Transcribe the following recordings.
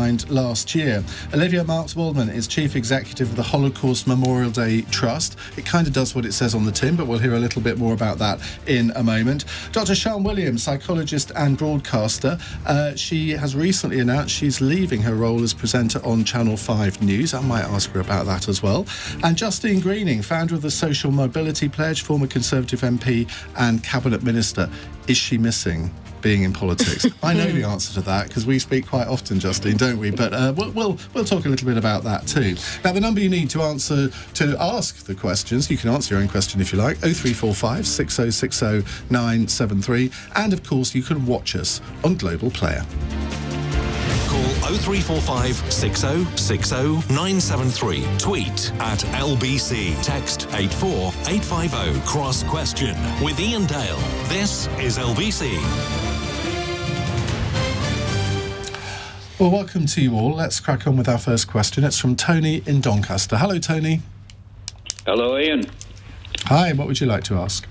signed last year. Olivia Marks-Wolman is Chief Executive of the Holocaust Memorial Day Trust. It kind of does what it says on the tin, but we'll hear a little bit more about that in a moment. Dr. Sian Williams, psychologist and broadcaster. She has recently announced she's leaving her role as presenter on Channel 5 News. I might ask her about that as well. And Justine Greening, founder of the Social Mobility Pledge, former Conservative MP and Cabinet Minister. Is she missing being in politics? I know the answer to that because we speak quite often, Justine, don't we? But we'll talk a little bit about that too. Now, the number you need to ask the questions, you can answer your own question if you like, 0345 6060 973, and of course you can watch us on Global Player. Call 0345 6060 973. Tweet at LBC. Text 84850. Cross question with Iain Dale. This is LBC. Well, welcome to you all. Let's crack on with our first question. It's from Tony in Doncaster. Hello, Tony. Hello, Ian. Hi, what would you like to ask?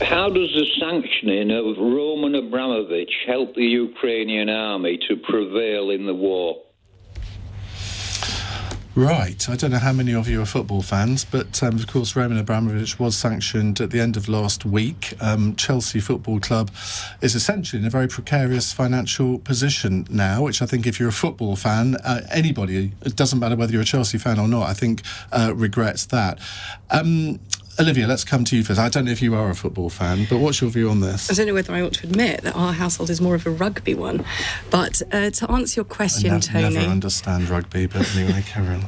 How does the sanctioning of Roman Abramovich help the Ukrainian army to prevail in the war? Right. I don't know how many of you are football fans, but of course Roman Abramovich was sanctioned at the end of last week. Chelsea Football Club is essentially in a very precarious financial position now, which I think if you're a football fan, anybody, it doesn't matter whether you're a Chelsea fan or not, I think regrets that. Olivia, let's come to you first. I don't know if you are a football fan, but what's your view on this? I don't know whether I ought to admit that our household is more of a rugby one. But to answer your question, Tony... I never understand rugby, but anyway, carry on.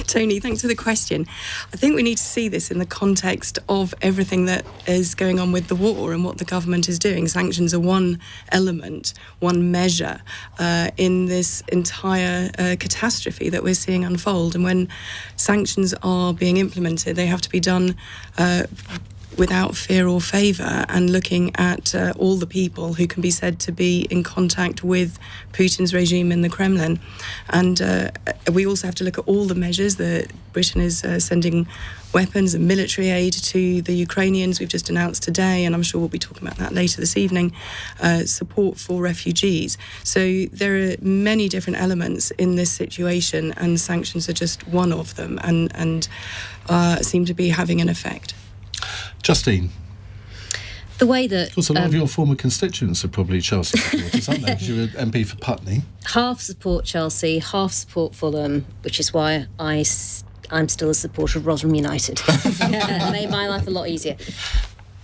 Tony, thanks for the question. I think we need to see this in the context of everything that is going on with the war and what the government is doing. Sanctions are one element, one measure in this entire catastrophe that we're seeing unfold. And when sanctions are being implemented, they have to be done without fear or favour, and looking at all the people who can be said to be in contact with Putin's regime in the Kremlin. And we also have to look at all the measures that Britain is sending weapons and military aid to the Ukrainians. We've just announced today, and I'm sure we'll be talking about that later this evening, support for refugees. So there are many different elements in this situation, and sanctions are just one of them, and seem to be having an effect. Justine. The way that... Of course, a lot of your former constituents are probably Chelsea supporters, aren't they? Because you were MP for Putney. Half support Chelsea, half support Fulham, which is why I'm still a supporter of Rotherham United. Made my life a lot easier.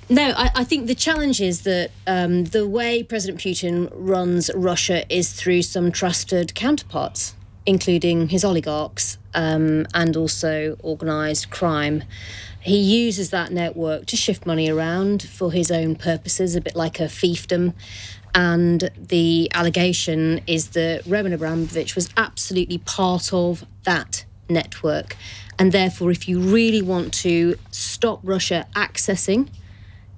No, I think the challenge is that the way President Putin runs Russia is through some trusted counterparts, including his oligarchs and also organised crime. He uses that network to shift money around for his own purposes, a bit like a fiefdom. And the allegation is that Roman Abramovich was absolutely part of that network. And therefore, if you really want to stop Russia accessing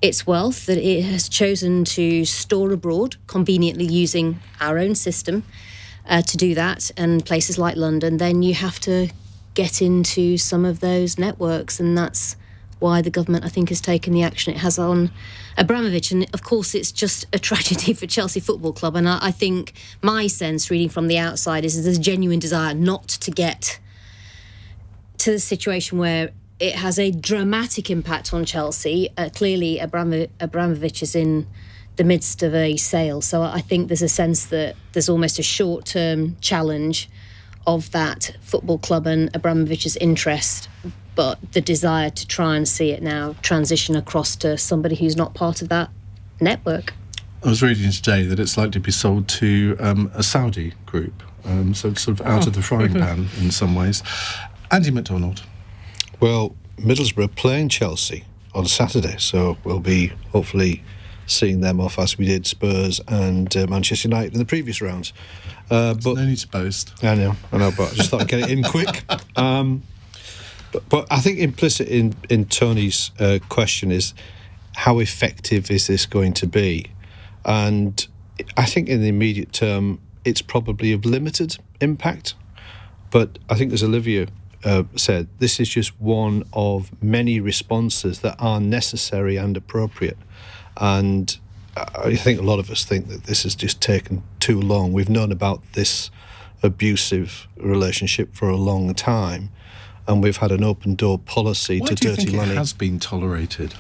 its wealth that it has chosen to store abroad, conveniently using our own system to do that, and places like London, then you have to get into some of those networks, and that's why the government, I think, has taken the action it has on Abramovich. And of course, it's just a tragedy for Chelsea Football Club. And I think my sense, reading from the outside, is there's a genuine desire not to get to the situation where it has a dramatic impact on Chelsea. Clearly, Abramovich is in the midst of a sale. So I think there's a sense that there's almost a short-term challenge of that football club and Abramovich's interest, but the desire to try and see it now transition across to somebody who's not part of that network. I was reading today that it's likely to be sold to a Saudi group, so it's sort of out of the frying pan in some ways. Andy McDonald. Well, Middlesbrough playing Chelsea on Saturday, so we'll be hopefully seeing them off as we did Spurs and Manchester United in the previous rounds. But no need to boast. I know, but I just thought I'd get it in quick. But I think implicit in Tony's question is how effective is this going to be? And I think in the immediate term, it's probably of limited impact. But I think, as Olivia said, this is just one of many responses that are necessary and appropriate. And I think a lot of us think that this has just taken too long. We've known about this abusive relationship for a long time, and we've had an open door policy to dirty money. Why do you think it has been tolerated?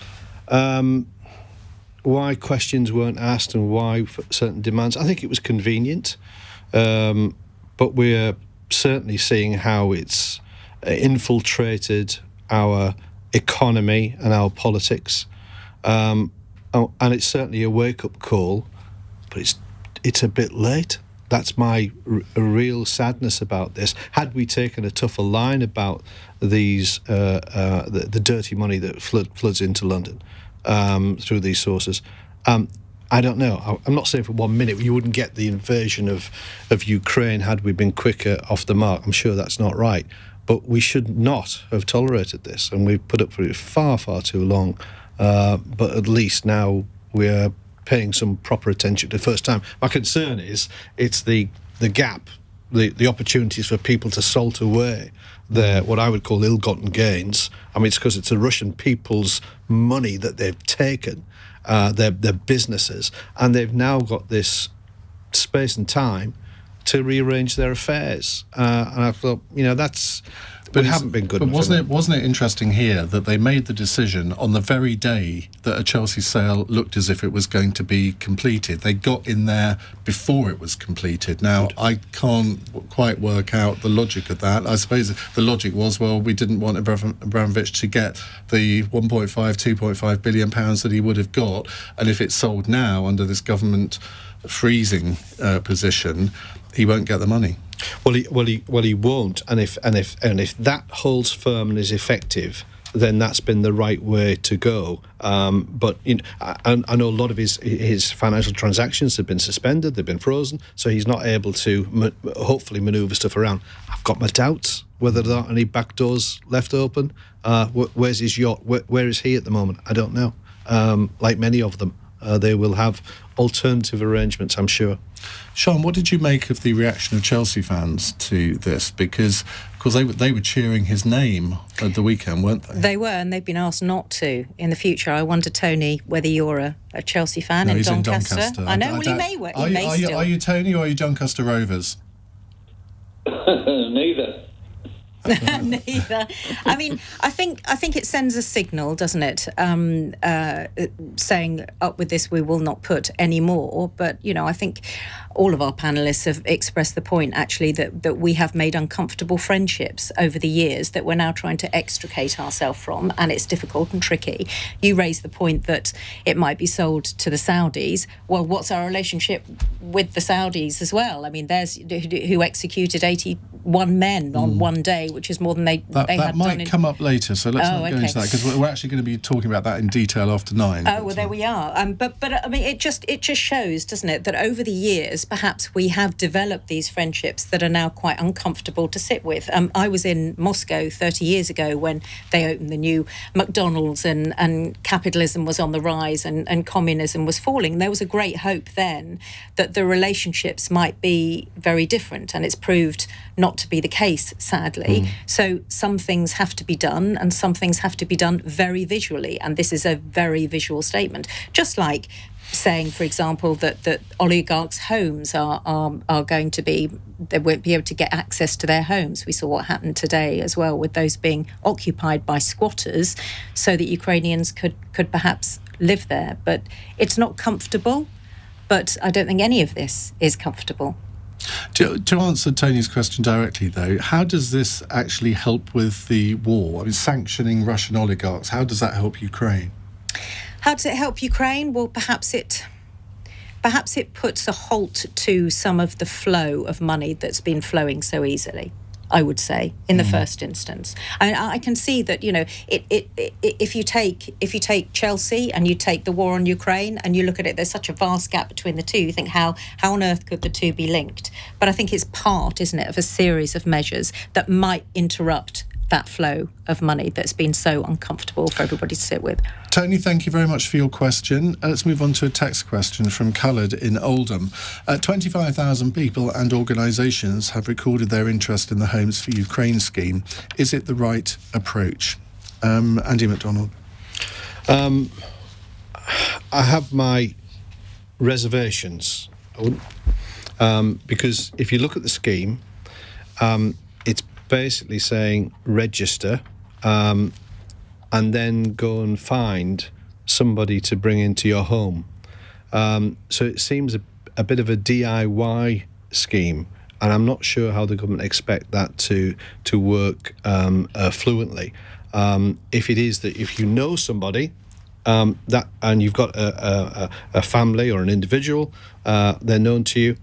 Why questions weren't asked and why certain demands. I think it was convenient, but we're certainly seeing how it's infiltrated our economy and our politics. And it's certainly a wake-up call, but it's a bit late. That's my real sadness about this. Had we taken a tougher line about these the dirty money that floods into London through these sources, I don't know. I'm not saying for 1 minute you wouldn't get the invasion of Ukraine had we been quicker off the mark. I'm sure that's not right. But we should not have tolerated this, and we've put up for it far, far too long. But at least now we're paying some proper attention for the first time. My concern is it's the gap, the opportunities for people to salt away their, what I would call ill-gotten gains. I mean, it's because it's the Russian people's money that they've taken, their businesses, and they've now got this space and time to rearrange their affairs. And I thought, we haven't been good. But wasn't it interesting here that they made the decision on the very day that a Chelsea sale looked as if it was going to be completed? They got in there before it was completed. Now, I can't quite work out the logic of that. I suppose the logic was, well, we didn't want Abramovich to get the 2.5 billion pounds that he would have got, and if it's sold now under this government freezing position, he won't get the money. Well, he won't. And if that holds firm and is effective, then that's been the right way to go. But I know a lot of his financial transactions have been suspended; they've been frozen, so he's not able to hopefully manoeuvre stuff around. I've got my doubts whether there are any back doors left open. Where's his yacht? Where is he at the moment? I don't know. Like many of them, they will have alternative arrangements, I'm sure. Sian, what did you make of the reaction of Chelsea fans to this? Because they were cheering his name at the weekend, weren't they? They were, and they've been asked not to in the future. I wonder, Tony, whether you're a Chelsea fan No, in he's Doncaster. in Doncaster. I know, well, he may still. Are you Tony or are you Doncaster Rovers? Neither. Neither. I mean, I think it sends a signal, doesn't it? Saying, up with this, we will not put any more. But, I think all of our panellists have expressed the point, actually, that we have made uncomfortable friendships over the years that we're now trying to extricate ourselves from, and it's difficult and tricky. You raised the point that it might be sold to the Saudis. Well, what's our relationship with the Saudis as well? I mean, there's who executed 81 men on one day, which is more than they had done. That might come up later, so let's not go into that, because we're actually going to be talking about that in detail after 9. Oh, well, there we are. But I mean, it just shows, doesn't it, that over the years, perhaps we have developed these friendships that are now quite uncomfortable to sit with. I was in Moscow 30 years ago when they opened the new McDonald's and capitalism was on the rise and communism was falling. There was a great hope then that the relationships might be very different, and it's proved not to be the case, sadly. So some things have to be done, and some things have to be done very visually, and this is a very visual statement. Just like saying, for example, that oligarchs' homes are going to be, they won't be able to get access to their homes. We saw what happened today as well with those being occupied by squatters so that Ukrainians could perhaps live there. But it's not comfortable, but I don't think any of this is comfortable. To answer Tony's question directly, though, how does this actually help with the war? I mean, sanctioning Russian oligarchs, how does that help Ukraine? How does it help Ukraine? Well, perhaps it puts a halt to some of the flow of money that's been flowing so easily, I would say, in the first instance. I can see that, if you take Chelsea and you take the war on Ukraine and you look at it, there's such a vast gap between the two. You think, how on earth could the two be linked? But I think it's part, isn't it, of a series of measures that might interrupt that flow of money that's been so uncomfortable for everybody to sit with. Tony, thank you very much for your question. Let's move on to a text question from Khaled in Oldham. 25,000 people and organisations have recorded their interest in the Homes for Ukraine scheme. Is it the right approach? Andy McDonald. I have my reservations. I wouldn't, because if you look at the scheme, it's basically saying register and then go and find somebody to bring into your home. So it seems a bit of a DIY scheme, and I'm not sure how the government expect that to work fluently. If it is that if you know somebody that and you've got a family or an individual, they're known to you,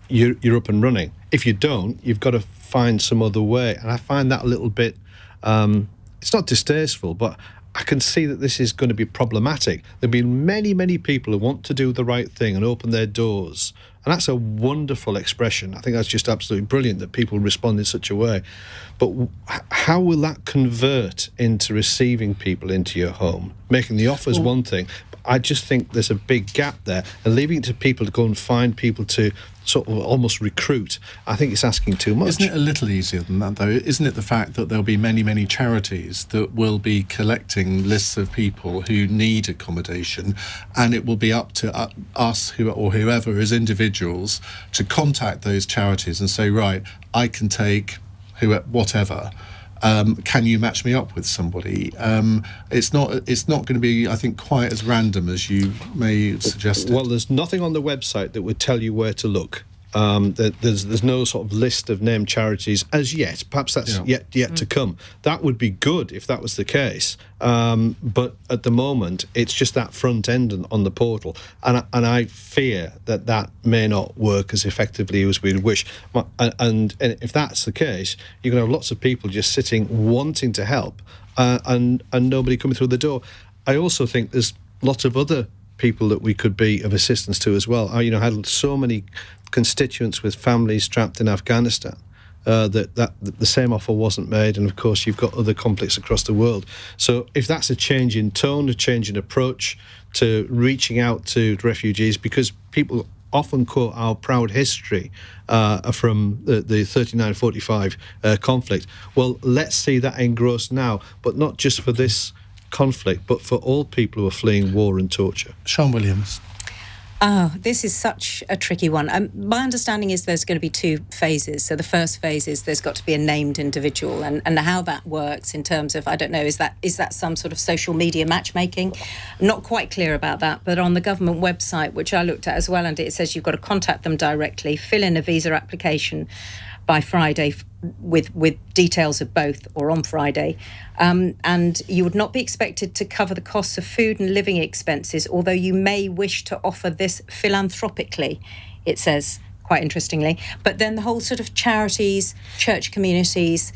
you're up and running. If you don't, you've got to find some other way. And I find that a little bit, it's not distasteful, but I can see that this is going to be problematic. There've been many, many people who want to do the right thing and open their doors. And that's a wonderful expression. I think that's just absolutely brilliant that people respond in such a way. But how will that convert into receiving people into your home? Making the offers one thing. But I just think there's a big gap there. And leaving it to people to go and find people to sort of almost recruit, I think it's asking too much. Isn't it a little easier than that, though? Isn't it the fact that there'll be many, many charities that will be collecting lists of people who need accommodation, and it will be up to us or whoever as individuals to contact those charities and say, right, I can take whatever. Can you match me up with somebody? It's not going to be, I think, quite as random as you may suggest. Well, there's nothing on the website that would tell you where to look. There's no sort of list of named charities as yet. Perhaps that's yet to come. That would be good if that was the case. But at the moment, it's just that front end on the portal, and I fear that may not work as effectively as we'd wish. And if that's the case, you're going to have lots of people just sitting wanting to help, and nobody coming through the door. I also think there's lots of other people that we could be of assistance to as well. I had so many constituents with families trapped in Afghanistan that the same offer wasn't made, and of course you've got other conflicts across the world. So if that's a change in tone, a change in approach to reaching out to refugees, because people often quote our proud history from the 39-45 conflict. Well, let's see that engrossed now, but not just for this conflict, but for all people who are fleeing war and torture. Sian Williams. Oh, this is such a tricky one. My understanding is there's going to be two phases. So the first phase is there's got to be a named individual, and how that works in terms of, I don't know, is that some sort of social media matchmaking? I'm not quite clear about that, but on the government website, which I looked at as well, and it says you've got to contact them directly, fill in a visa application by Friday with details of both, or on Friday. And you would not be expected to cover the costs of food and living expenses, although you may wish to offer this philanthropically, it says, quite interestingly. But then the whole sort of charities, church communities,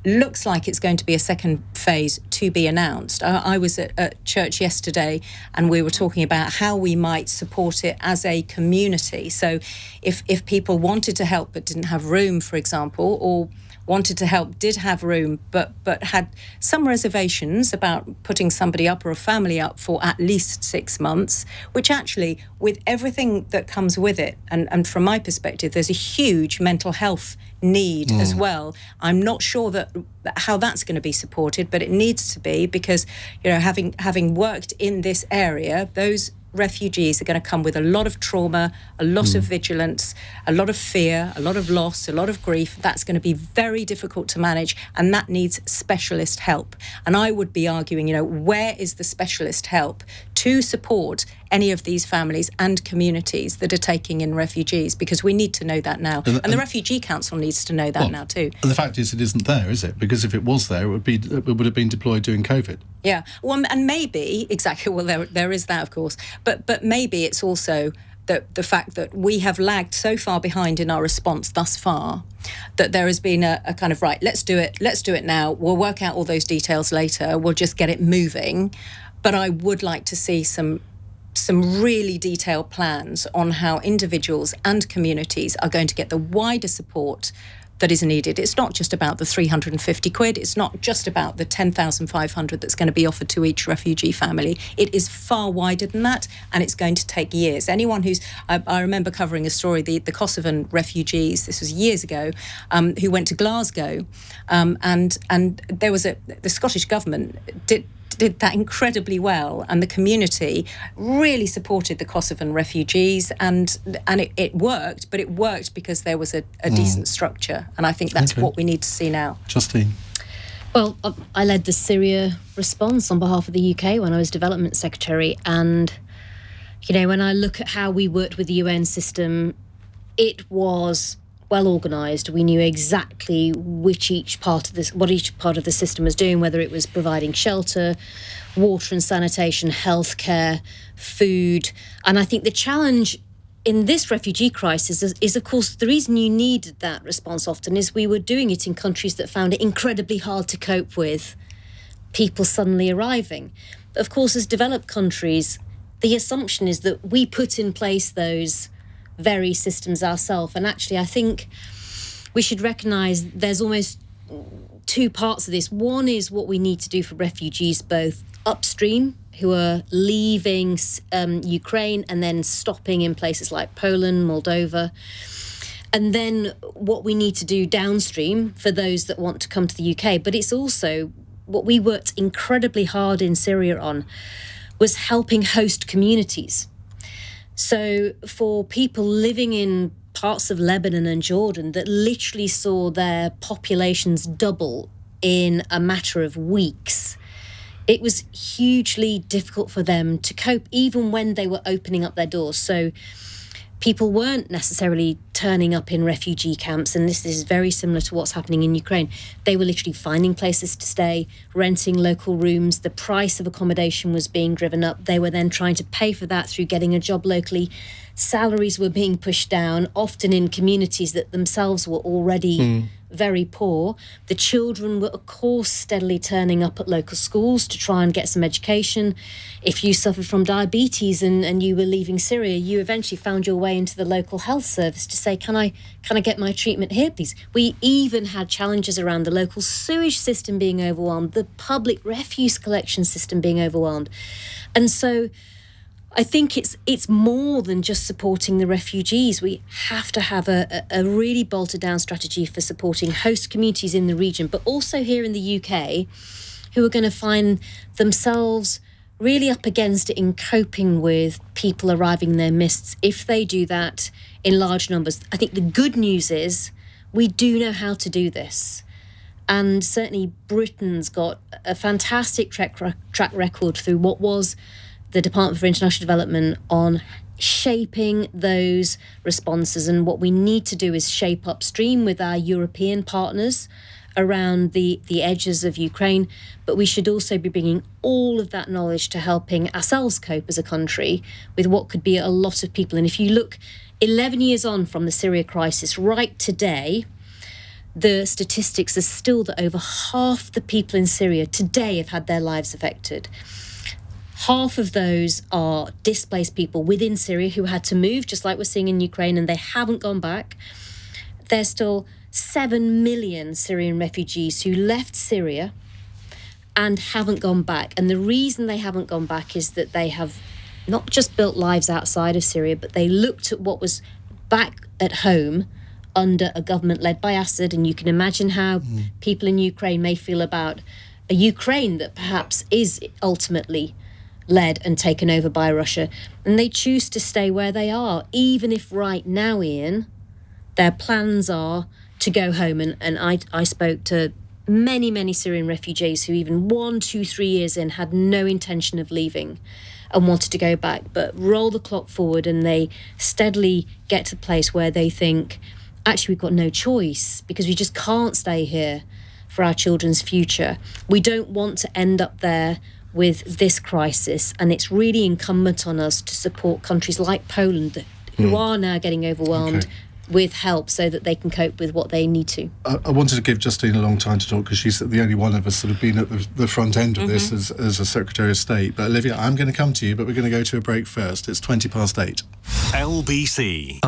looks like it's going to be a second phase to be announced. I was at church yesterday, and we were talking about how we might support it as a community. So if people wanted to help but didn't have room, for example, or wanted to help, did have room, but had some reservations about putting somebody up or a family up for at least 6 months, which actually, with everything that comes with it, and from my perspective, there's a huge mental health need as well. I'm not sure that how that's going to be supported, but it needs to be, because, having worked in this area, those refugees are going to come with a lot of trauma, a lot of vigilance, a lot of fear, a lot of loss, a lot of grief. That's going to be very difficult to manage, and that needs specialist help. And I would be arguing, where is the specialist help to support any of these families and communities that are taking in refugees? Because we need to know that now. And the Refugee Council needs to know that now too. And the fact is, it isn't there, is it? Because if it was there, it would have been deployed during COVID. Yeah, well, and maybe, exactly, well, there is that, of course, but maybe it's also the fact that we have lagged so far behind in our response thus far that there has been a kind of, right, let's do it now, we'll work out all those details later, we'll just get it moving. But I would like to see some really detailed plans on how individuals and communities are going to get the wider support that is needed. It's not just about the 350 quid. It's not just about the 10,500 that's going to be offered to each refugee family. It is far wider than that, and it's going to take years. Anyone who's, I remember covering a story, the Kosovan refugees, this was years ago, who went to Glasgow, and there was the Scottish government did that incredibly well, and the community really supported the Kosovan refugees, and it worked, but it worked because there was a decent structure, and I think that's what we need to see now. Justine. Well, I led the Syria response on behalf of the UK when I was Development Secretary, and when I look at how we worked with the UN system, it was well organised. We knew exactly what each part of the system was doing, whether it was providing shelter, water and sanitation, healthcare, food. And I think the challenge in this refugee crisis is, of course, the reason you needed that response often is we were doing it in countries that found it incredibly hard to cope with people suddenly arriving. But of course, as developed countries, the assumption is that we put in place those very systems ourselves. And actually, I think we should recognise there's almost two parts of this. One is what we need to do for refugees, both upstream, who are leaving Ukraine and then stopping in places like Poland, Moldova. And then what we need to do downstream for those that want to come to the UK. But it's also what we worked incredibly hard in Syria on was helping host communities. So for people living in parts of Lebanon and Jordan that literally saw their populations double in a matter of weeks, it was hugely difficult for them to cope, even when they were opening up their doors. So people weren't necessarily turning up in refugee camps, and this is very similar to what's happening in Ukraine. They were literally finding places to stay, renting local rooms. The price of accommodation was being driven up. They were then trying to pay for that through getting a job locally. Salaries were being pushed down, often in communities that themselves were already very poor. The children were, of course, steadily turning up at local schools to try and get some education. If you suffered from diabetes and you were leaving Syria, you eventually found your way into the local health service to say, can I get my treatment here, please? We even had challenges around the local sewage system being overwhelmed, the public refuse collection system being overwhelmed. And so I think it's more than just supporting the refugees. We have to have a really bolted down strategy for supporting host communities in the region, but also here in the UK, who are going to find themselves really up against it in coping with people arriving in their midst if they do that in large numbers. I think the good news is we do know how to do this. And certainly Britain's got a fantastic track record through what was the Department for International Development on shaping those responses. And what we need to do is shape upstream with our European partners around the edges of Ukraine. But we should also be bringing all of that knowledge to helping ourselves cope as a country with what could be a lot of people. And if you look 11 years on from the Syria crisis, right today, the statistics are still that over half the people in Syria today have had their lives affected. Half of those are displaced people within Syria who had to move, just like we're seeing in Ukraine, and they haven't gone back. There's still 7 million Syrian refugees who left Syria and haven't gone back. And the reason they haven't gone back is that they have not just built lives outside of Syria, but they looked at what was back at home under a government led by Assad. And you can imagine how people in Ukraine may feel about a Ukraine that perhaps is ultimately led and taken over by Russia, and they choose to stay where they are, even if right now, Iain, their plans are to go home. And I spoke to many Syrian refugees who even 1, 2, 3 years in had no intention of leaving and wanted to go back, but roll the clock forward and they steadily get to the place where they think, actually, we've got no choice because we just can't stay here for our children's future. We don't want to end up there with this crisis, and it's really incumbent on us to support countries like Poland who are now getting overwhelmed with help so that they can cope with what they need to. I wanted to give Justine a long time to talk because she's the only one of us that have been at the front end of this as a Secretary of State. But Olivia, I'm going to come to you, but we're going to go to a break first. It's 8:20. LBC.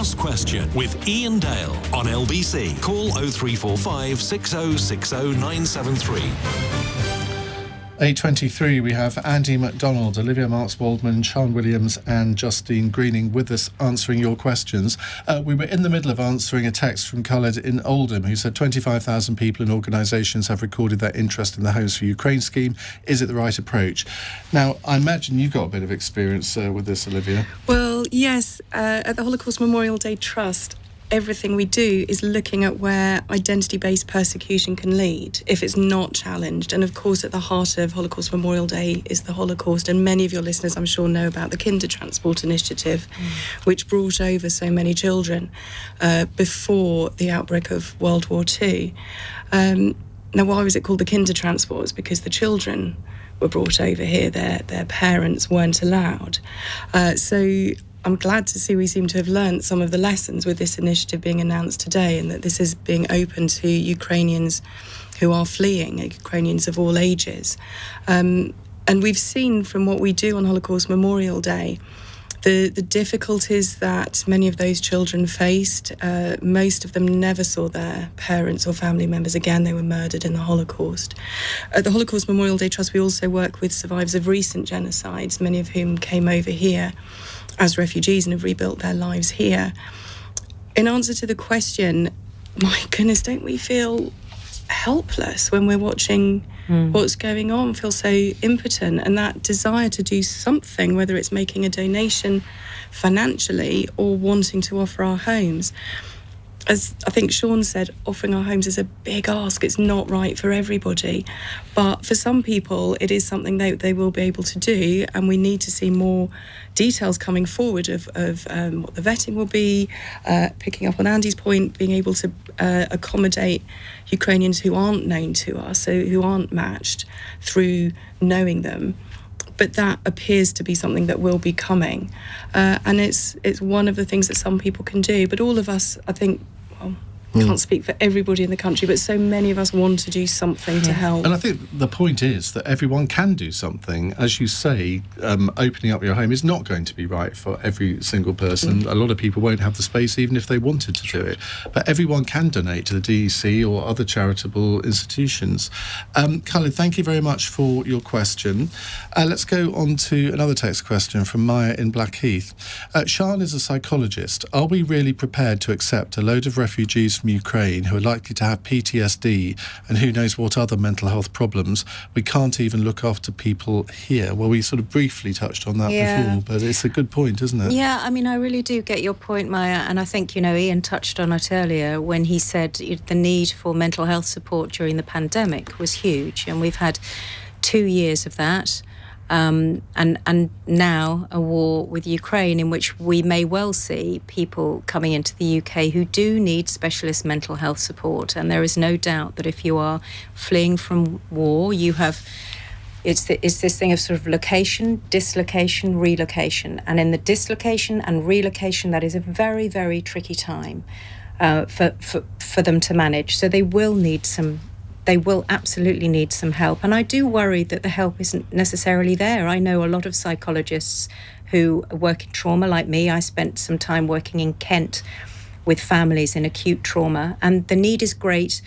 Ask Question with Iain Dale on LBC. Call 0345 6060 973. 8:23, we have Andy McDonald, Olivia Marks-Wolman, Sian Williams and Justine Greening with us answering your questions. We were in the middle of answering a text from Khaled in Oldham who said 25,000 people and organisations have recorded their interest in the Homes for Ukraine scheme. Is it the right approach? Now, I imagine you've got a bit of experience with this, Olivia. Well, yes, at the Holocaust Memorial Day Trust, everything we do is looking at where identity-based persecution can lead if it's not challenged. And of course, at the heart of Holocaust Memorial Day is the Holocaust. And many of your listeners, I'm sure, know about the Kindertransport Initiative, which brought over so many children before the outbreak of World War II. Now, why was it called the Kindertransport? It's because the children were brought over here. Their parents weren't allowed. So I'm glad to see we seem to have learnt some of the lessons with this initiative being announced today, and that this is being open to Ukrainians who are fleeing, Ukrainians of all ages. And we've seen from what we do on Holocaust Memorial Day the difficulties that many of those children faced. Most of them never saw their parents or family members again. They were murdered in the Holocaust. At the Holocaust Memorial Day Trust, we also work with survivors of recent genocides, many of whom came over here as refugees and have rebuilt their lives here. In answer to the question, my goodness, don't we feel helpless when we're watching what's going on, feel so impotent, and that desire to do something, whether it's making a donation financially or wanting to offer our homes. As I think Sian said, offering our homes is a big ask. It's not right for everybody. But for some people, it is something they will be able to do, and we need to see more details coming forward of what the vetting will be, picking up on Andy's point, being able to accommodate Ukrainians who aren't known to us, so who aren't matched through knowing them. But that appears to be something that will be coming. And it's one of the things that some people can do. But all of us, I think, well, can't speak for everybody in the country, but so many of us want to do something to help. And I think the point is that everyone can do something. As you say, opening up your home is not going to be right for every single person. A lot of people won't have the space even if they wanted to do it. But everyone can donate to the DEC or other charitable institutions. Khaled, thank you very much for your question. Let's go on to another text question from Maya in Blackheath. Sian is a psychologist. Are we really prepared to accept a load of refugees from Ukraine who are likely to have PTSD and who knows what other mental health problems? We can't even look after people here. Well, we sort of briefly touched on that before, but it's a good point, isn't it? Yeah, I mean, I really do get your point, Maya, and I think, Iain touched on it earlier when he said the need for mental health support during the pandemic was huge, and we've had 2 years of that. And now a war with Ukraine in which we may well see people coming into the UK who do need specialist mental health support. And there is no doubt that if you are fleeing from war, you have... It's this thing of sort of location, dislocation, relocation. And in the dislocation and relocation, that is a very, very tricky time for them to manage. So they will absolutely need some help. And I do worry that the help isn't necessarily there. I know a lot of psychologists who work in trauma like me. I spent some time working in Kent with families in acute trauma, and the need is great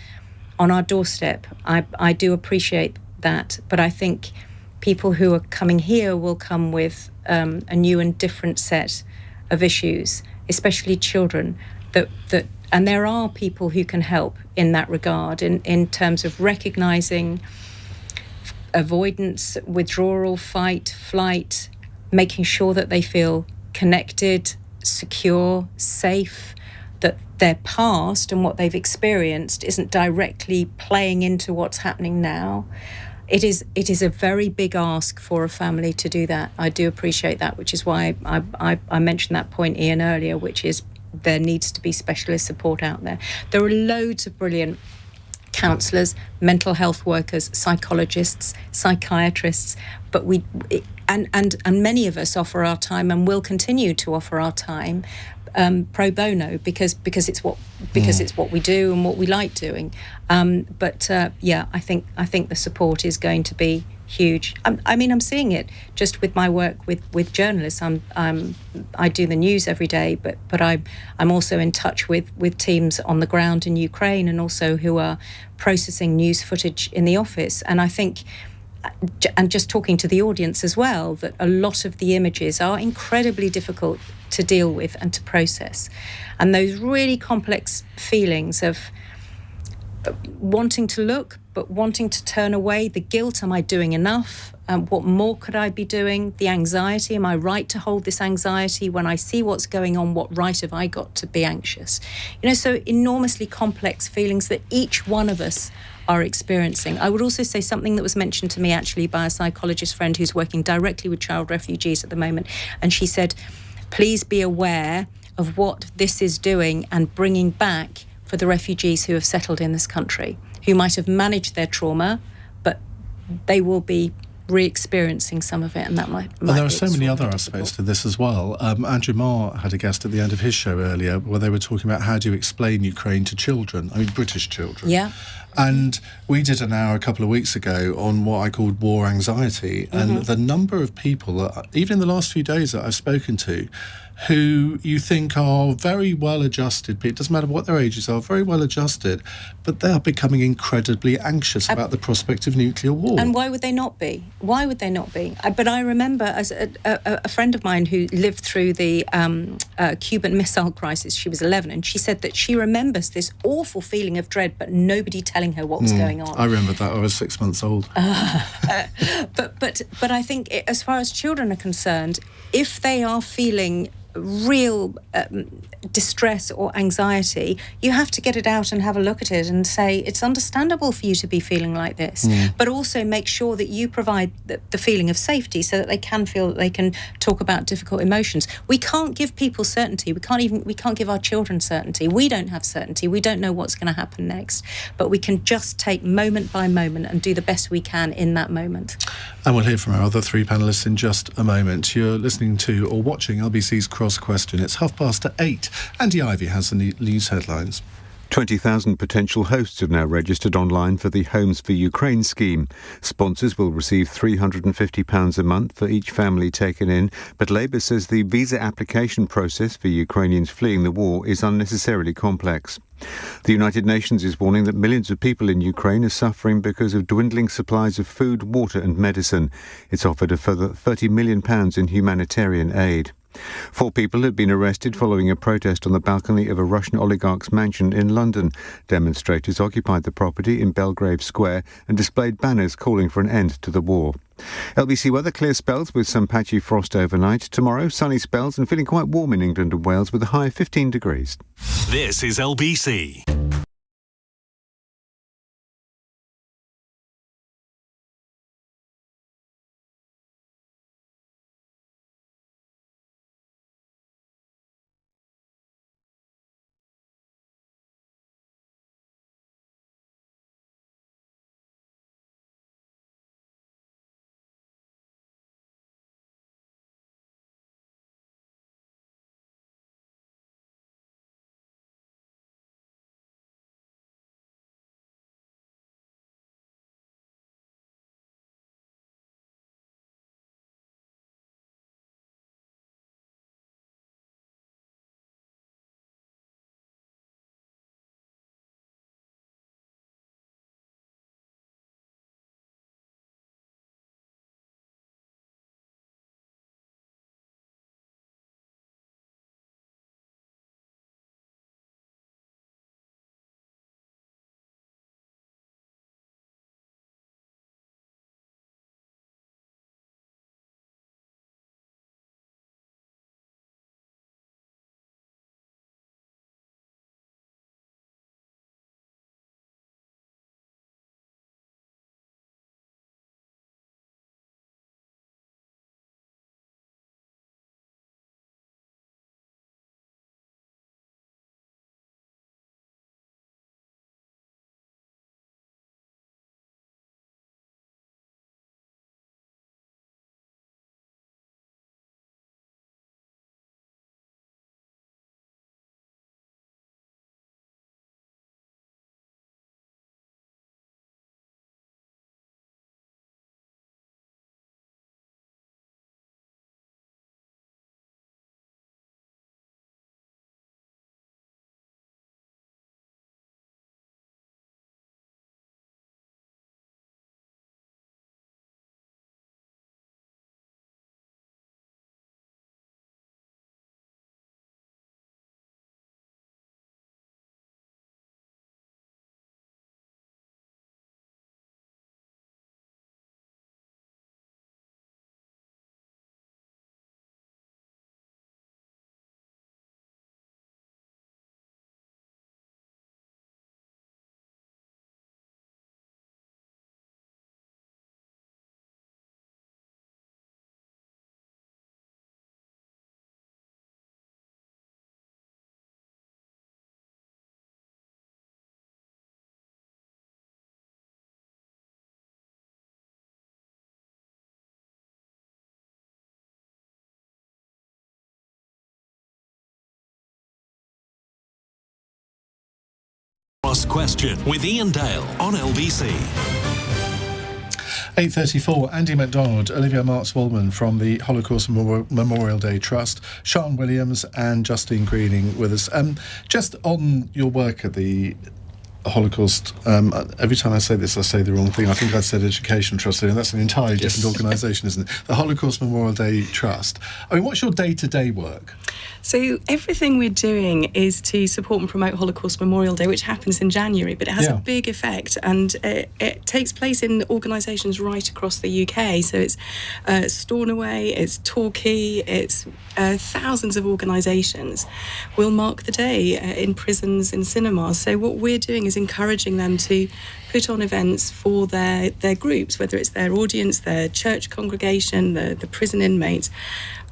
on our doorstep. I do appreciate that, but I think people who are coming here will come with a new and different set of issues, especially children, and there are people who can help in that regard, in terms of recognising avoidance, withdrawal, fight, flight, making sure that they feel connected, secure, safe, that their past and what they've experienced isn't directly playing into what's happening now. It is a very big ask for a family to do that. I do appreciate that, which is why I mentioned that point, Iain, earlier, which is there needs to be specialist support out there. There are loads of brilliant counsellors, mental health workers, psychologists, psychiatrists, but and many of us offer our time and will continue to offer our time pro bono because it's what we do and what we like doing. But I think the support is going to be huge. I'm seeing it just with my work with journalists. I do the news every day, but I'm also in touch with teams on the ground in Ukraine, and also who are processing news footage in the office. And I think, and just talking to the audience as well, that a lot of the images are incredibly difficult to deal with and to process, and those really complex feelings of wanting to look but wanting to turn away, the guilt, am I doing enough? What more could I be doing? The anxiety, am I right to hold this anxiety? When I see what's going on, what right have I got to be anxious? So enormously complex feelings that each one of us are experiencing. I would also say something that was mentioned to me actually by a psychologist friend who's working directly with child refugees at the moment, and she said, please be aware of what this is doing and bringing back for the refugees who have settled in this country, who might have managed their trauma, but they will be re-experiencing some of it, and that might and there are so many other difficult. aspects to this as well. Andrew Marr had a guest at the end of his show earlier where they were talking about how do you explain Ukraine to children, British children. Yeah. And we did an hour a couple of weeks ago on what I called war anxiety, and the number of people, even in the last few days that I've spoken to, who you think are very well adjusted, it doesn't matter what their ages are, very well adjusted, but they are becoming incredibly anxious about the prospect of nuclear war. And why would they not be? Why would they not be? But I remember as a friend of mine who lived through the Cuban Missile Crisis, she was 11, and she said that she remembers this awful feeling of dread, but nobody telling her what was going on. I remember that. I was 6 months old. But I think as far as children are concerned, if they are feeling real distress or anxiety, you have to get it out and have a look at it and say it's understandable for you to be feeling like this, but also make sure that you provide the feeling of safety so that they can feel that they can talk about difficult emotions. We can't give people certainty. We can't give our children certainty. We don't have certainty. We don't know what's going to happen next, but we can just take moment by moment and do the best we can in that moment. And we'll hear from our other three panellists in just a moment. You're listening to or watching LBC's Cross Question. It's 8:30. Andy Ivey has the news headlines. 20,000 potential hosts have now registered online for the Homes for Ukraine scheme. Sponsors will receive £350 a month for each family taken in, but Labour says the visa application process for Ukrainians fleeing the war is unnecessarily complex. The United Nations is warning that millions of people in Ukraine are suffering because of dwindling supplies of food, water and medicine. It's offered a further £30 million in humanitarian aid. 4 people have been arrested following a protest on the balcony of a Russian oligarch's mansion in London. Demonstrators occupied the property in Belgrave Square and displayed banners calling for an end to the war. LBC weather, clear spells with some patchy frost overnight. Tomorrow, sunny spells and feeling quite warm in England and Wales with a high of 15 degrees. This is LBC. Ask Question with Iain Dale on LBC. 8:34, Andy McDonald, Olivia Marks-Wolman from the Holocaust Memorial Day Trust, Sian Williams and Justine Greening with us. Just on your work at the Holocaust, every time I say this I say the wrong thing. I think I said Education Trust, and that's an entirely different organisation, isn't it? The Holocaust Memorial Day Trust. I mean, what's your day-to-day work? So everything we're doing is to support and promote Holocaust Memorial Day, which happens in January, but it has a big effect, and it takes place in organisations right across the UK. So it's Stornoway, it's Torquay, it's thousands of organisations will mark the day in prisons, in cinemas. So what we're doing is encouraging them to put on events for their groups, whether it's their audience, their church congregation, the prison inmates.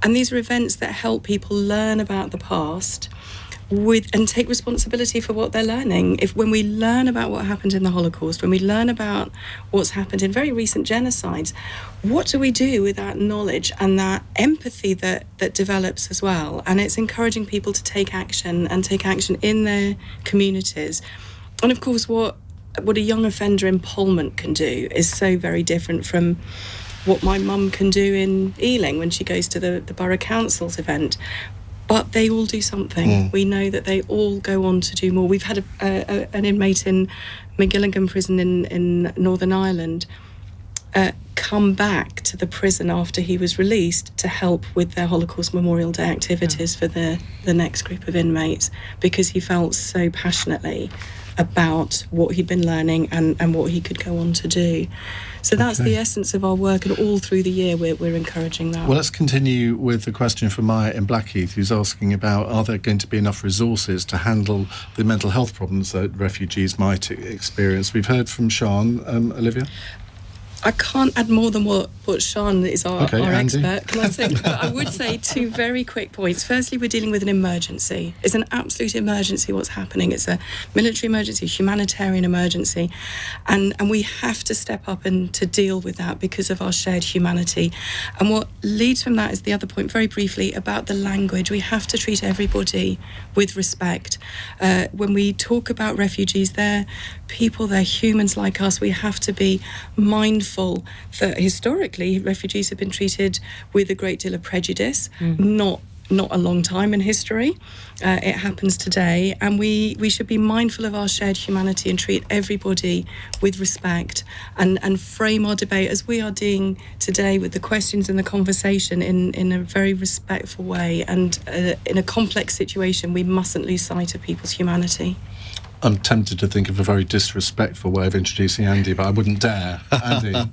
And these are events that help people learn about the past and take responsibility for what they're learning. When we learn about what happened in the Holocaust, when we learn about what's happened in very recent genocides, what do we do with that knowledge and that empathy that develops as well? And it's encouraging people to take action in their communities. And of course, what a young offender in Polmont can do is so very different from what my mum can do in Ealing when she goes to the Borough Council's event. But they all do something. We know that they all go on to do more. We've had an inmate in McGilligan prison in Northern Ireland come back to the prison after he was released to help with their Holocaust Memorial Day activities for the next group of inmates, because he felt so passionately about what he'd been learning and what he could go on to do. So that's the essence of our work, and all through the year we're encouraging that. Well, let's continue with the question from Maya in Blackheath, who's asking about, are there going to be enough resources to handle the mental health problems that refugees might experience? We've heard from Sian. Olivia? I can't add more than what Sian is our Andy. expert. Can I say? But I would say two very quick points. Firstly, we're dealing with an emergency. It's an absolute emergency what's happening. It's a military emergency, humanitarian emergency. And we have to step up and to deal with that because of our shared humanity. And what leads from that is the other point, very briefly, about the language. We have to treat everybody with respect. When we talk about refugees, they're people, they're humans like us. We have to be mindful that historically refugees have been treated with a great deal of prejudice, not a long time in history. It happens today, and we should be mindful of our shared humanity and treat everybody with respect and frame our debate as we are doing today with the questions and the conversation in a very respectful way. And in a complex situation, we mustn't lose sight of people's humanity. I'm tempted to think of a very disrespectful way of introducing Andy, but I wouldn't dare. Andy?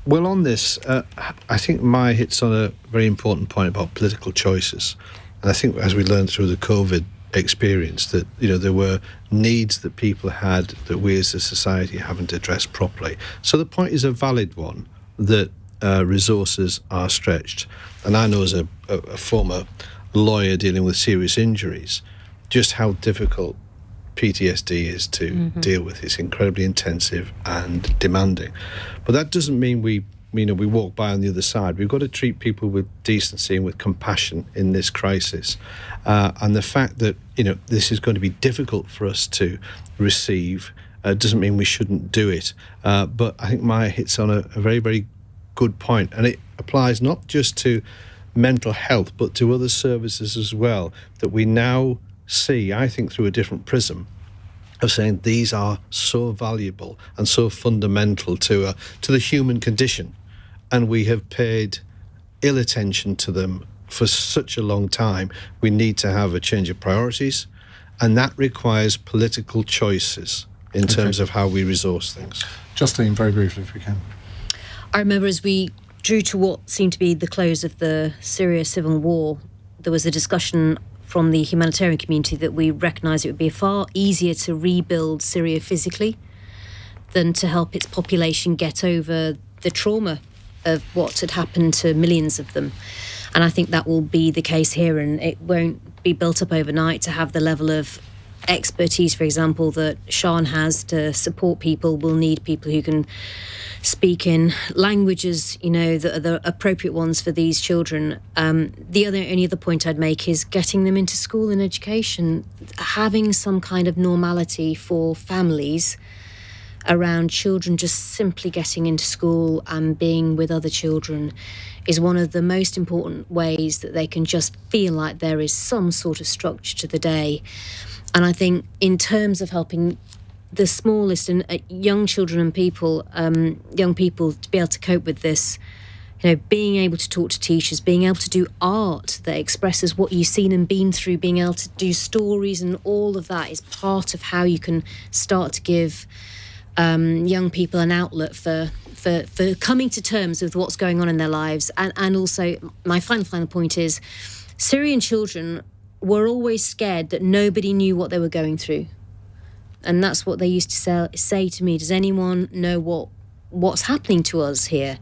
Well, on this, I think Maya hits on a very important point about political choices. And I think as we learned through the COVID experience that, there were needs that people had that we as a society haven't addressed properly. So the point is a valid one, that resources are stretched. And I know as a former lawyer dealing with serious injuries, just how difficult PTSD is to deal with. It's incredibly intensive and demanding, but that doesn't mean we walk by on the other side. We've got to treat people with decency and with compassion in this crisis, and the fact that this is going to be difficult for us to receive doesn't mean we shouldn't do it. But I think Maya hits on a very, very good point, and it applies not just to mental health but to other services as well, that we now see, I think, through a different prism of saying these are so valuable and so fundamental to the human condition, and we have paid ill attention to them for such a long time. We need to have a change of priorities, and that requires political choices in terms of how we resource things. Justine, very briefly if we can. I remember as we drew to what seemed to be the close of the Syria civil war, there was a discussion from the humanitarian community that we recognised it would be far easier to rebuild Syria physically than to help its population get over the trauma of what had happened to millions of them. And I think that will be the case here, and it won't be built up overnight to have the level of expertise, for example, that Sian has to support people. We'll need people who can speak in languages, that are the appropriate ones for these children. The only other point I'd make is getting them into school and education, having some kind of normality for families around children just simply getting into school and being with other children is one of the most important ways that they can just feel like there is some sort of structure to the day. And I think in terms of helping the smallest and young children and young people to be able to cope with this, being able to talk to teachers, being able to do art that expresses what you've seen and been through, being able to do stories, and all of that is part of how you can start to give young people an outlet for coming to terms with what's going on in their lives. And also, my final point is, Syrian children were always scared that nobody knew what they were going through. And that's what they used to say to me. Does anyone know what's happening to us here?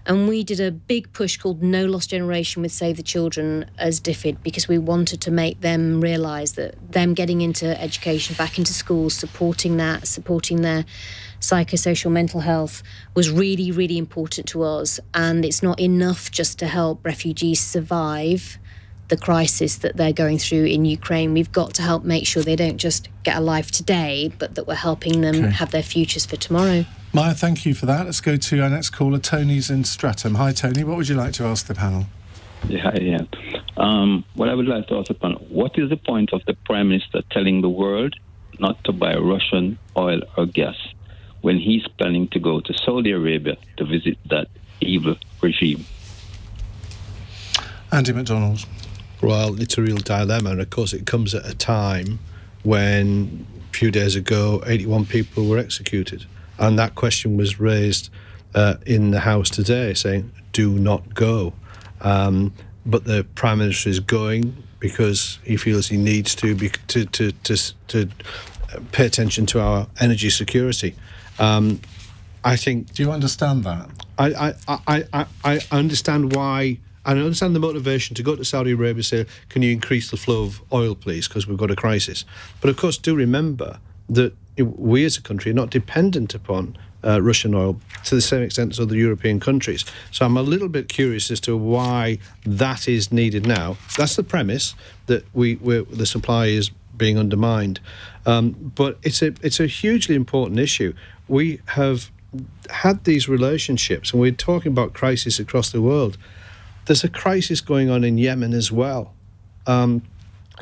And we did a big push called No Lost Generation with Save the Children as DFID, because we wanted to make them realise that them getting into education, back into schools, supporting their psychosocial mental health was really, really important to us. And it's not enough just to help refugees survive the crisis that they're going through in Ukraine. We've got to help make sure they don't just get a life today, but that we're helping them have their futures for tomorrow. Maya, thank you for that. Let's go to our next caller. Tony's in Streatham. Hi, Tony. What would you like to ask the panel? Yeah. What I would like to ask the panel, what is the point of the Prime Minister telling the world not to buy Russian oil or gas when he's planning to go to Saudi Arabia to visit that evil regime? Andy McDonald. Well, it's a real dilemma, and of course it comes at a time when a few days ago 81 people were executed, and that question was raised in the House today, saying do not go, but the Prime Minister is going because he feels he needs to pay attention to our energy security. I think. Do you understand that? I understand why. And I understand the motivation to go to Saudi Arabia and say, can you increase the flow of oil, please, because we've got a crisis. But of course, do remember that we as a country are not dependent upon Russian oil to the same extent as other European countries. So I'm a little bit curious as to why that is needed now. That's the premise, that the supply is being undermined. But it's a hugely important issue. We have had these relationships, and we're talking about crisis across the world. There's a crisis going on in Yemen as well. And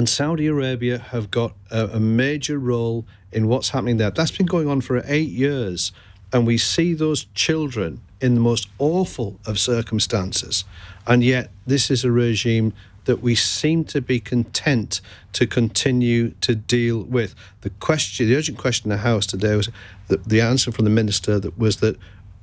Saudi Arabia have got a major role in what's happening there. That's been going on for 8 years. And we see those children in the most awful of circumstances. And yet this is a regime that we seem to be content to continue to deal with. The urgent question in the House today was that the answer from the minister was that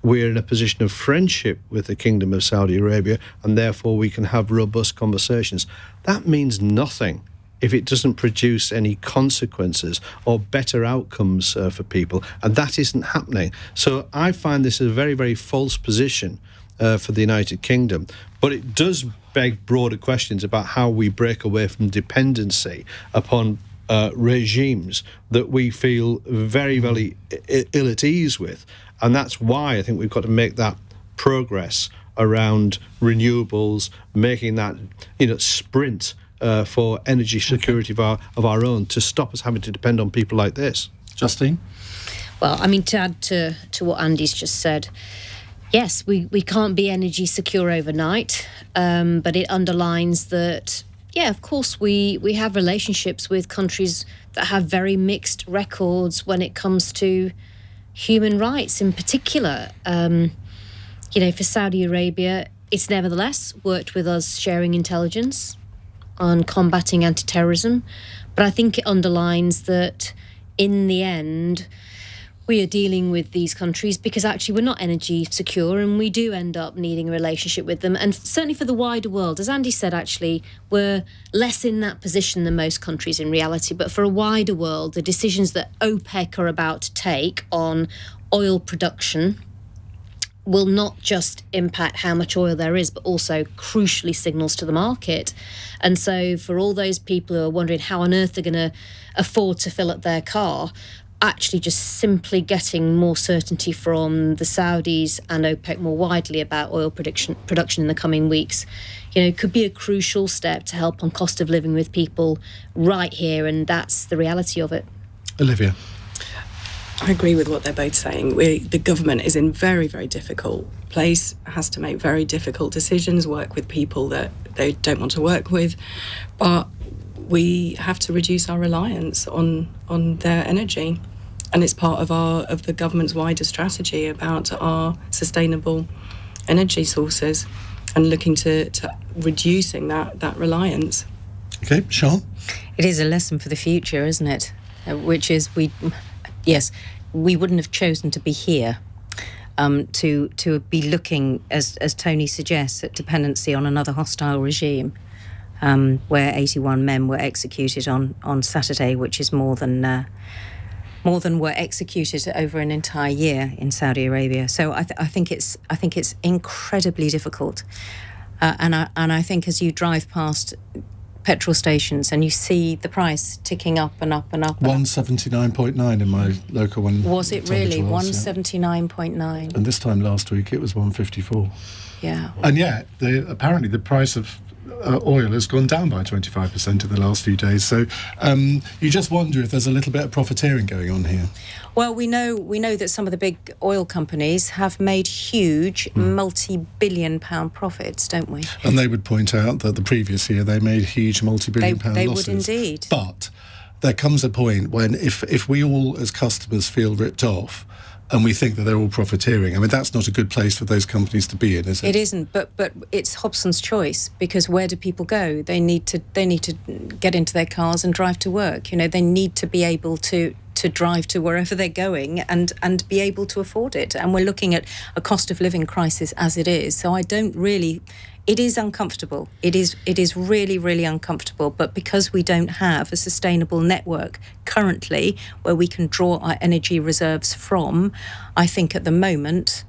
we're in a position of friendship with the Kingdom of Saudi Arabia, and therefore we can have robust conversations. That means nothing if it doesn't produce any consequences or better outcomes for people, and that isn't happening. So I find this a very, very false position for the United Kingdom, but it does beg broader questions about how we break away from dependency upon regimes that we feel very, very ill at ease with. And that's why I think we've got to make that progress around renewables, making that sprint for energy security of our own, to stop us having to depend on people like this. Justine? Well, I mean, to add to what Andy's just said, yes, we can't be energy secure overnight, but it underlines that, yeah, of course, we have relationships with countries that have very mixed records when it comes to human rights in particular. For Saudi Arabia, it's nevertheless worked with us sharing intelligence on combating anti-terrorism. But I think it underlines that in the end, we are dealing with these countries because actually we're not energy secure, and we do end up needing a relationship with them. And certainly for the wider world, as Andy said, actually, we're less in that position than most countries in reality. But for a wider world, the decisions that OPEC are about to take on oil production will not just impact how much oil there is, but also crucially signals to the market. And so for all those people who are wondering how on earth they're going to afford to fill up their car, actually just simply getting more certainty from the Saudis and OPEC more widely about oil production in the coming weeks, could be a crucial step to help on cost of living with people right here, and that's the reality of it. Olivia. I agree with what they're both saying. The government is in very, very difficult place, has to make very difficult decisions, work with people that they don't want to work with, but we have to reduce our reliance on their energy, and it's part of the government's wider strategy about our sustainable energy sources and looking to reducing that reliance. Okay, Sian? It is a lesson for the future, isn't it? Which is we wouldn't have chosen to be here, to be looking, as Tony suggests, at dependency on another hostile regime, where 81 men were executed on Saturday, which is more than were executed over an entire year in Saudi Arabia. So I think it's incredibly difficult, and I think as you drive past petrol stations and you see the price ticking up and up and up. 179.9 in my local one. Was it really? 179.9. And this time last week it was 154. Yeah. And yet, apparently the price of oil has gone down by 25% in the last few days. So you just wonder if there's a little bit of profiteering going on here. Well, we know that some of the big oil companies have made huge multi-billion-pound profits, don't we? And they would point out that the previous year they made huge multi-billion-pound losses. They would indeed. But there comes a point when if we all as customers feel ripped off and we think that they're all profiteering, I mean, that's not a good place for those companies to be in, is it? It isn't, but it's Hobson's choice, because where do people go? They need to get into their cars and drive to work. They need to be able to drive to wherever they're going and be able to afford it. And we're looking at a cost of living crisis as it is. So it is uncomfortable. It is really, really uncomfortable. But because we don't have a sustainable network currently where we can draw our energy reserves from, I think at the moment,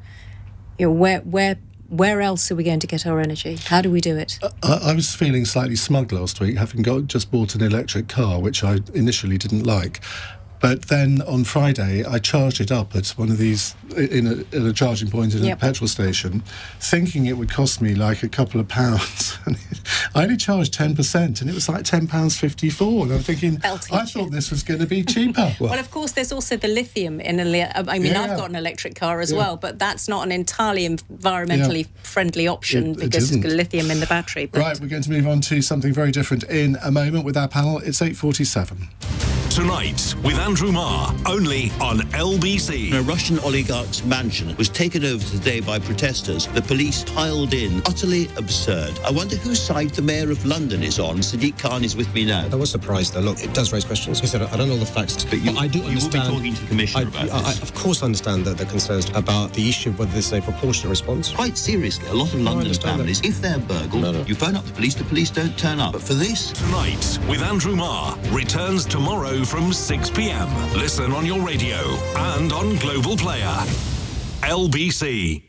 where else are we going to get our energy? How do we do it? I was feeling slightly smug last week, having just bought an electric car, which I initially didn't like. But then on Friday, I charged it up at one of these, in a charging point in a petrol station, thinking it would cost me like a couple of pounds. And I only charged 10%, and it was like £10.54. And I'm thinking, I thought this was going to be cheaper. Well, of course, there's also the lithium in I've got an electric car as well, but that's not an entirely environmentally friendly option because it's got lithium in the battery. But Right, we're going to move on to something very different in a moment with our panel. It's 8:47. Tonight with Andrew Marr, only on LBC. A Russian oligarch's mansion was taken over today by protesters. The police piled in. Utterly absurd. I wonder whose side the Mayor of London is on. Sadiq Khan is with me now. I was surprised, though. Look, it does raise questions. I said, I don't know the facts. But I do understand. You will be talking to the Commissioner about this. I of course understand that they're concerned about the issue of whether this is a proportionate response. Quite seriously, a lot of London families, if they're burgled, you phone up the police don't turn up. But for this... Tonight with Andrew Marr returns tomorrow from 6 p.m. Listen on your radio and on Global Player. LBC.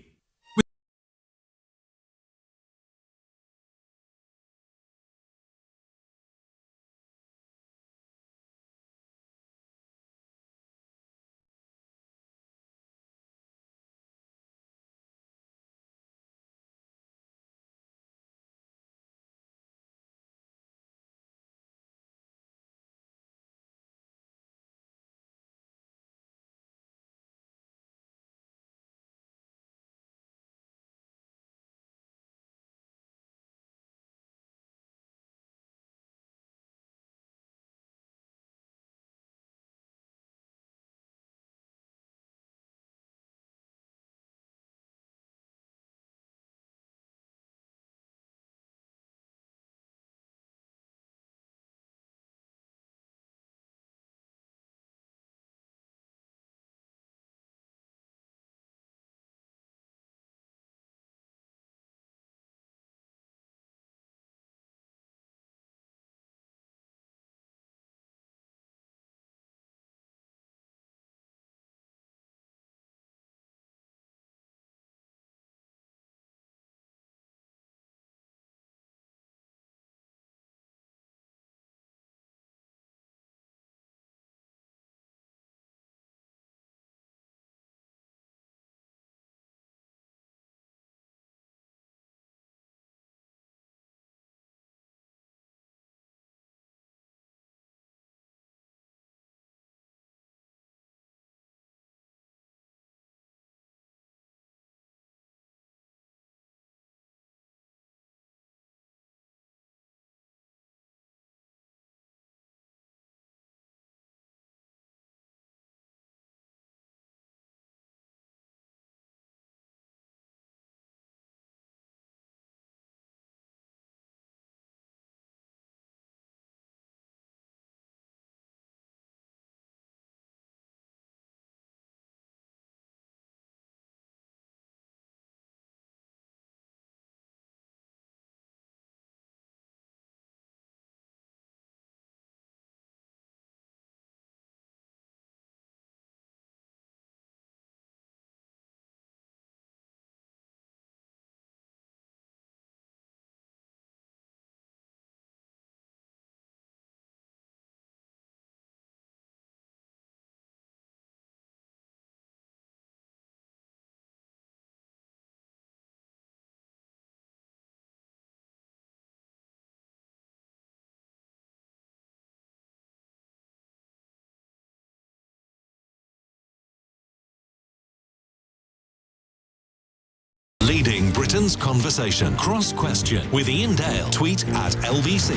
leading Britain's conversation. Cross Question with Iain Dale. Tweet at LBC.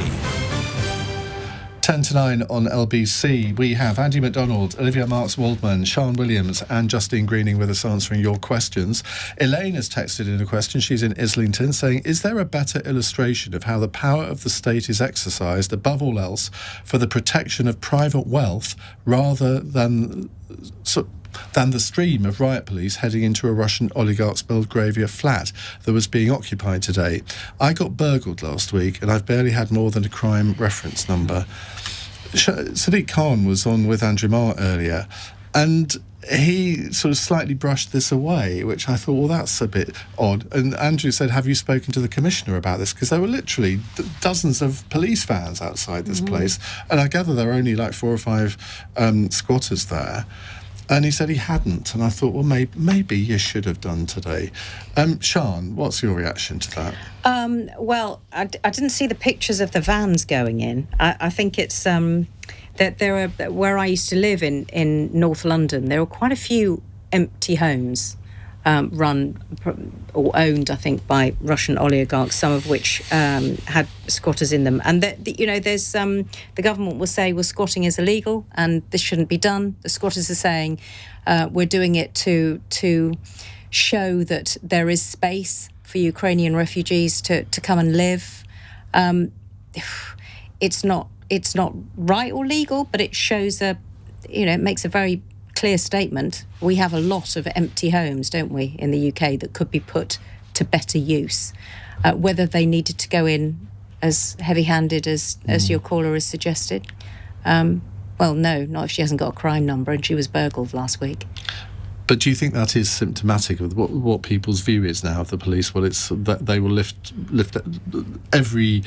10 to 9 on LBC. We have Andy McDonald, Olivia Marks-Wolman, Sian Williams and Justine Greening with us answering your questions. Elaine has texted in a question. She's in Islington saying, is there a better illustration of how the power of the state is exercised, above all else, for the protection of private wealth rather than the stream of riot police heading into a Russian oligarch's Belgravia flat that was being occupied today? I got burgled last week and I've barely had more than a crime reference number. Sadiq Khan was on with Andrew Marr earlier, and he sort of slightly brushed this away, which I thought, well, that's a bit odd. And Andrew said, have you spoken to the commissioner about this? Because there were literally dozens of police vans outside this place, and I gather there were only like 4 or 5 squatters there. And he said he hadn't, and I thought, well, maybe you should have done today. Sian, what's your reaction to that? Well, I didn't see the pictures of the vans going in. I think it's that there are, where I used to live in North London, there were quite a few empty homes run or owned, I think, by Russian oligarchs, some of which had squatters in them. And there's the government will say, well, squatting is illegal and this shouldn't be done. The squatters are saying we're doing it to show that there is space for Ukrainian refugees to come and live. It's not right or legal, but it shows it makes a very clear statement. We have a lot of empty homes, don't we, in the UK that could be put to better use. Whether they needed to go in as heavy-handed as your caller has suggested. Well, no, not if she hasn't got a crime number and she was burgled last week. But do you think that is symptomatic of what people's view is now of the police? Well, it's that they will lift every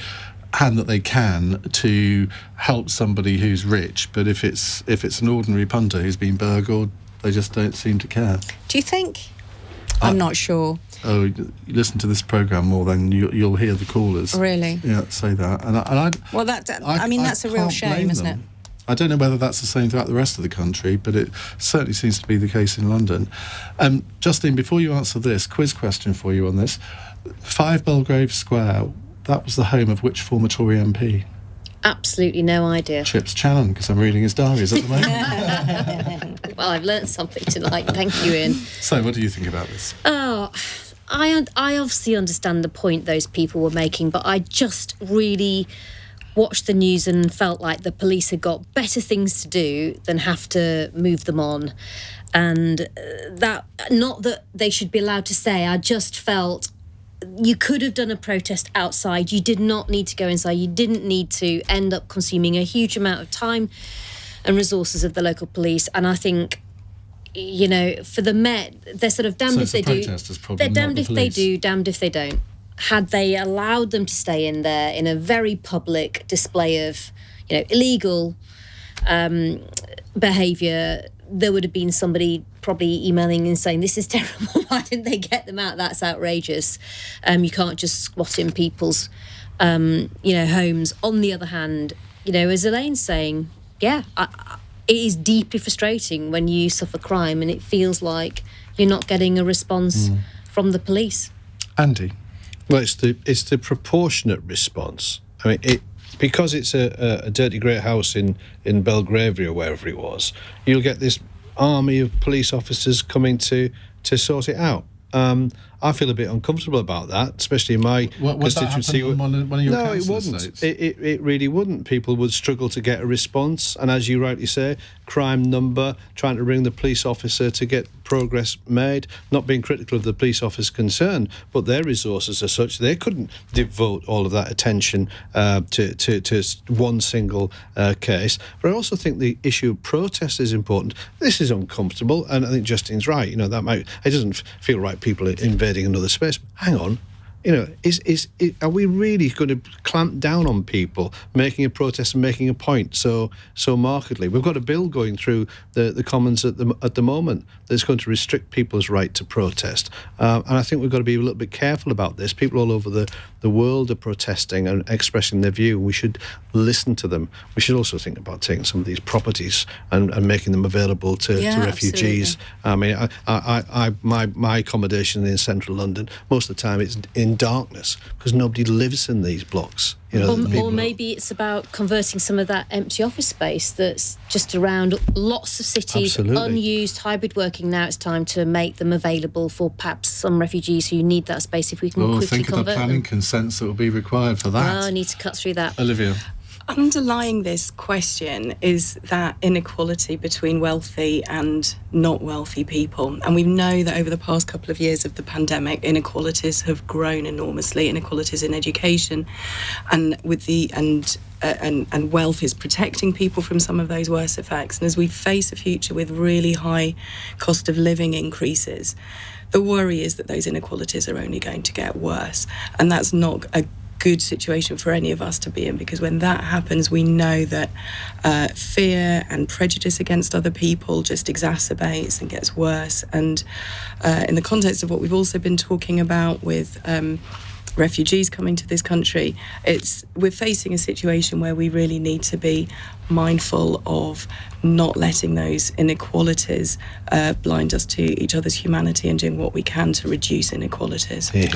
hand that they can to help somebody who's rich, but if it's an ordinary punter who's been burgled, they just don't seem to care. Do you think? I'm not sure. Oh, you listen to this programme more, then you'll hear the callers. Really? Yeah, say that. That's a real shame, isn't it? I don't know whether that's the same throughout the rest of the country, but it certainly seems to be the case in London. Justine, before you answer this, quiz question for you on this. 5 Belgrave Square, that was the home of which former Tory MP? Absolutely no idea. Chips Channon, because I'm reading his diaries at the moment. Well, I've learnt something tonight. Thank you, Iain. So, what do you think about this? Oh, I obviously understand the point those people were making, but I just really watched the news and felt like the police had got better things to do than have to move them on. And that, not that they should be allowed to say, I just felt you could have done a protest outside. You did not need to go inside. You didn't need to end up consuming a huge amount of time and resources of the local police. And I think, for the Met, they're sort of damned if they do. They're damned if they do, damned if they don't. Had they allowed them to stay in there in a very public display of, illegal behaviour, there would have been somebody probably emailing and saying, this is terrible, why didn't they get them out? That's outrageous. You can't just squat in people's, homes. On the other hand, as Elaine's saying, it is deeply frustrating when you suffer crime and it feels like you're not getting a response from the police. Andy? Well, it's the proportionate response. I mean, because it's a dirty great house in Belgravia or wherever it was, you'll get this army of police officers coming to sort it out. I feel a bit uncomfortable about that, especially in my constituency. Would that happen on one of your council it wouldn't. estates? It really wouldn't. People would struggle to get a response, and as you rightly say, crime number, trying to ring the police officer to get progress made. Not being critical of the police officer concerned, but their resources are such they couldn't devote all of that attention to one single case. But I also think the issue of protest is important. This is uncomfortable, and I think Justine's right. It doesn't feel right. People invading another space. Hang on. are we really going to clamp down on people making a protest and making a point so markedly? We've got a bill going through the Commons at the moment that's going to restrict people's right to protest, and I think we've got to be a little bit careful about this. People all over the world are protesting and expressing their view. We should listen to them. We should also think about taking some of these properties and making them available to refugees. Absolutely. I mean, my accommodation in central London, most of the time it's in darkness because nobody lives in these blocks. Or maybe it's about converting some of that empty office space that's just around lots of cities, unused hybrid working. Now it's time to make them available for perhaps some refugees who need that space if we can quickly think convert of the planning consents that will be required for that. I need to cut through that. Olivia. Underlying this question is that inequality between wealthy and not wealthy people. And we know that over the past couple of years of the pandemic, inequalities have grown enormously, inequalities in education, and and wealth is protecting people from some of those worse effects. And as we face a future with really high cost of living increases, the worry is that those inequalities are only going to get worse. And that's not a good situation for any of us to be in, because when that happens, we know that fear and prejudice against other people just exacerbates and gets worse. And in the context of what we've also been talking about with refugees coming to this country, we're facing a situation where we really need to be mindful of not letting those inequalities blind us to each other's humanity and doing what we can to reduce inequalities. Yeah.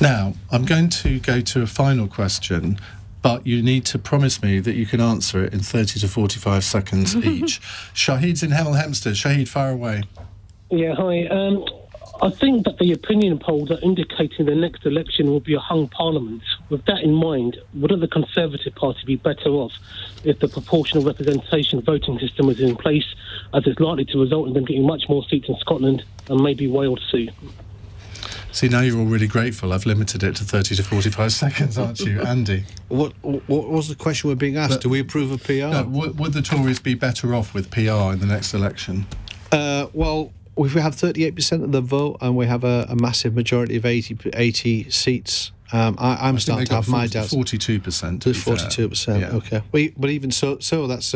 Now, I'm going to go to a final question, but you need to promise me that you can answer it in 30 to 45 seconds each. Shahid's in Hemel Hempstead. Shahid, fire away. Yeah, hi. I think that the opinion polls are indicating the next election will be a hung parliament. With that in mind, wouldn't the Conservative Party be better off if the proportional representation voting system was in place, as it's likely to result in them getting much more seats in Scotland and maybe Wales too? See, now you're all really grateful. I've limited it to 30 to 45 seconds, aren't you, Andy? What was the question we're being asked? Do we approve of PR? No, would the Tories be better off with PR in the next election? Well, if we have 38% of the vote and we have a massive majority of 80 seats, I'm starting to have my doubts. 42%. 42%. Yeah. Okay. But even so that's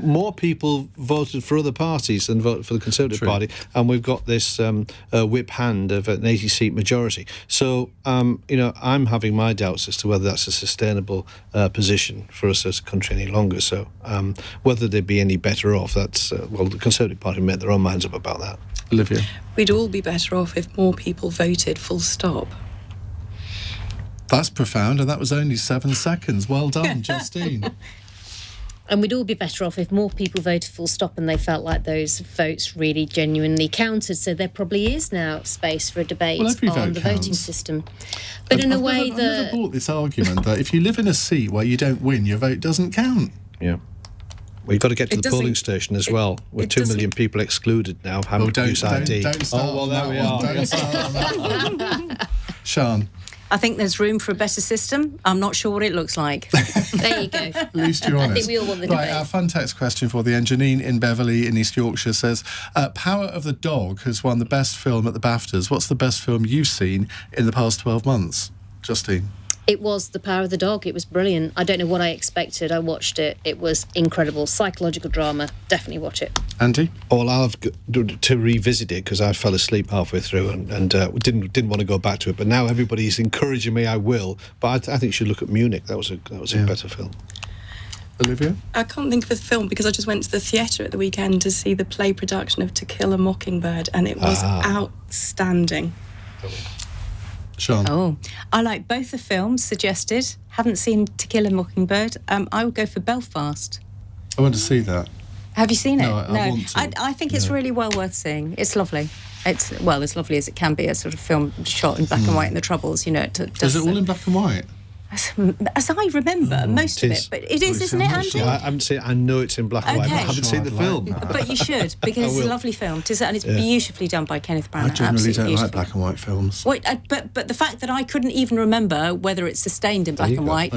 more people voted for other parties than voted for the Conservative Party, and we've got this whip hand of an 80-seat majority. So I'm having my doubts as to whether that's a sustainable position for us as a country any longer. So whether they'd be any better off, that's the Conservative Party made their own minds up about that. Olivia. We'd all be better off if more people voted, full stop. That's profound, and that was only 7 seconds. Well done, Justine. And we'd all be better off if more people voted full stop and they felt like those votes really genuinely counted. So there probably is now space for a debate on the voting system. But I've never bought this argument that if you live in a seat where you don't win, your vote doesn't count. Yeah. We've got to get to the polling station as well, with 2 million people excluded now having to produce ID. Don't start there we are. Don't start on that one. Sian. I think there's room for a better system. I'm not sure what it looks like. There you go. At least you're honest. I think we all want the debate. Right, our fun text question for the end. Janine in Beverley in East Yorkshire says, Power of the Dog has won the best film at the BAFTAs. What's the best film you've seen in the past 12 months? Justine. It was The Power of the Dog. It was brilliant. I don't know what I expected. I watched it. It was incredible. Psychological drama. Definitely watch it. Andy? Well, I'll have to revisit it because I fell asleep halfway through and didn't want to go back to it. But now everybody's encouraging me. I will. But I think you should look at Munich. That was a better film. Olivia? I can't think of a film because I just went to the theatre at the weekend to see the play production of To Kill a Mockingbird, and it was outstanding. Sian. Oh, I like both the films suggested. Haven't seen To Kill a Mockingbird. I would go for Belfast. I want to see that. Have you seen it? No, I want to. I think it's really well worth seeing. It's lovely. It's as lovely as it can be, a sort of film shot in black and white in the Troubles. Is it all in black and white? as I remember, most of it. But it is, isn't it, Andy? I haven't seen it. I know it's in black and white, but I haven't seen the film. But you should, because it's a lovely film. And it's beautifully done by Kenneth Branagh. I generally don't like black and white films. Wait, but the fact that I couldn't even remember whether it's sustained in black and white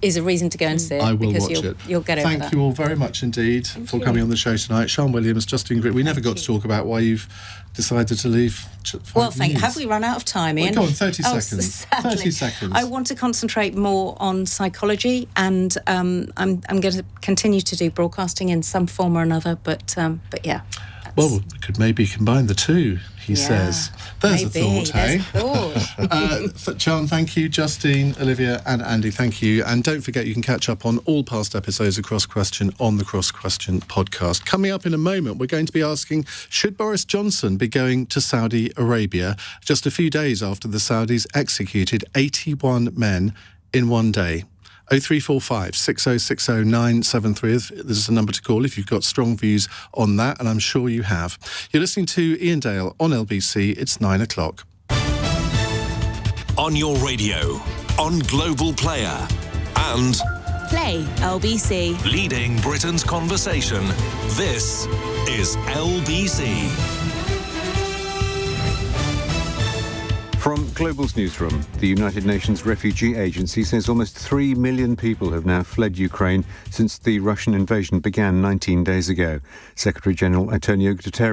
is a reason to go and see it. I will because watch it. You'll get over that. Thank you all very much indeed for coming on the show tonight. Sian Williams, Justine Greening. We never got to talk about why you've decided to leave. Have we run out of time, Ian? Well, go on, 30 seconds. 30 seconds. I want to concentrate more on psychology, and I'm going to continue to do broadcasting in some form or another. But yeah. Well, we could maybe combine the two, he says. There's a thought, hey? Sian, thank you. Justine, Olivia and Andy, thank you. And don't forget, you can catch up on all past episodes of Cross Question on the Cross Question podcast. Coming up in a moment, we're going to be asking, should Boris Johnson be going to Saudi Arabia just a few days after the Saudis executed 81 men in one day? 0345 6060 973. This is a number to call if you've got strong views on that, and I'm sure you have. You're listening to Iain Dale on LBC. It's 9 o'clock. On your radio, on Global Player, and Play LBC. leading Britain's conversation. This is LBC. From Global's newsroom, the United Nations Refugee Agency says almost 3 million people have now fled Ukraine since the Russian invasion began 19 days ago. Secretary-General Antonio Guterres